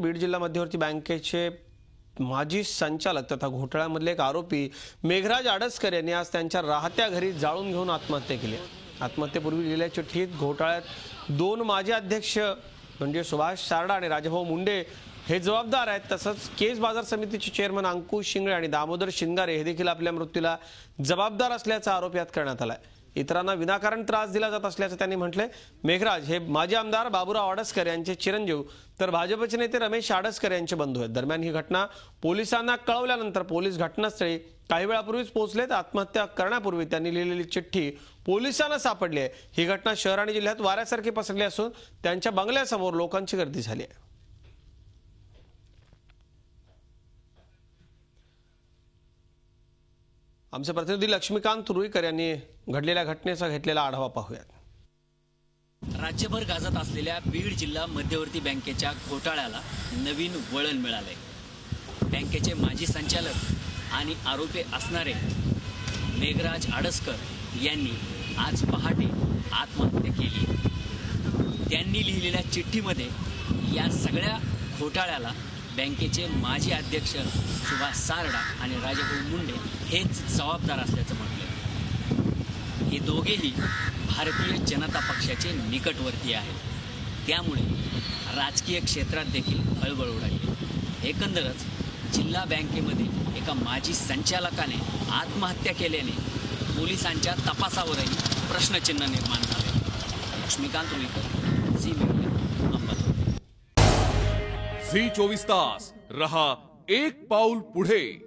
बीड जिल्हा मध्यवर्ती बँकेचे माजी संचालक तथा घोटाळ्यामधले एक आरोपी मेघराज आडसकर यांनी आज त्यांच्या राहत्या घरी जाळून घेऊन आत्महत्या केली। आत्महत्येपूर्वी लिहिलेल्या चिठ्ठीत घोटाळ्यात दोन माजी अध्यक्ष म्हणजे सुभाष सारडा आणि राजाभाऊ मुंडे हे जबाबदार आहेत, तसंच केस बाजार समितीचे चेअरमन अंकुश शिंगळे आणि दामोदर शिंगारे हे देखील आपल्या मृत्यूला जबाबदार असल्याचा आरोप यात करण्यात आलाय। इतरांना विनाकारण त्रास दिला जात असल्याचं त्यांनी म्हटलंय। मेघराज हे माजी आमदार बाबूराव आडसकर यांचे चिरंजीव तर भाजपचे नेते रमेश आडसकर यांचे बंधू आहेत। दरम्यान ही घटना पोलिसांना कळवल्यानंतर पोलीस घटनास्थळी काही वेळापूर्वीच पोहोचलेत। आत्महत्या करण्यापूर्वी त्यांनी लिहिलेली चिठ्ठी पोलिसांना सापडली आहे। ही घटना शहर आणि जिल्ह्यात वाऱ्यासारखी पसरली असून त्यांच्या बंगल्यासमोर लोकांची गर्दी झाली आहे। आमचे प्रतिनिधी लक्ष्मीकांत रुईकर यांनी घडलेल्या घटनेचा घेतलेला आढावा पाहूयात। राज्यभर गाजत असलेल्या बीड जिल्हा मध्यवर्ती बँकेच्या घोटाळ्याला नवीन वळण मिळाले। बँकेचे माजी संचालक आणि आरोपी असणारे मेघराज आडसकर यांनी आज पहाटे आत्महत्या केली। त्यांनी लिहिलेल्या चिठ्ठीमध्ये या सगळ्या घोटाळ्याला बँकेचे माजी अध्यक्ष सुभाष सारडा आणि राजाभाऊ मुंडे हेच जबाबदार असल्याचं म्हटलं। हे दोघेही भारतीय जनता पक्षाचे निकटवर्ती आहेत, त्यामुळे राजकीय क्षेत्रात देखील खळबळ उडाली। एकंदरच जिल्हा बँकेमध्ये एका माजी संचालकाने आत्महत्या केल्याने पोलिसांच्या तपासावरही प्रश्नचिन्ह निर्माण झाले। लक्ष्मीकांत रुईकर, झी मीडिया, अंबरनाथ। झी 24 तास रहा एक पाऊल पुढे।